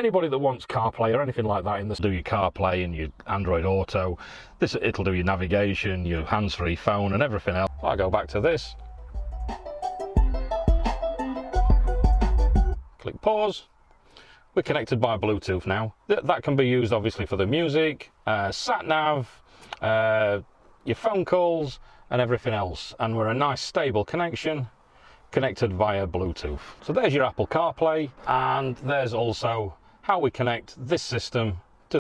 anybody that wants CarPlay or anything like that in this, do your CarPlay and your Android Auto. It'll do your navigation, your hands-free phone and everything else. I'll go back to this. Click pause. We're connected by Bluetooth now. That can be used obviously for the music, sat nav, your phone calls and everything else. And we're a nice stable connection, connected via Bluetooth. So there's your Apple CarPlay, and there's also how we connect this system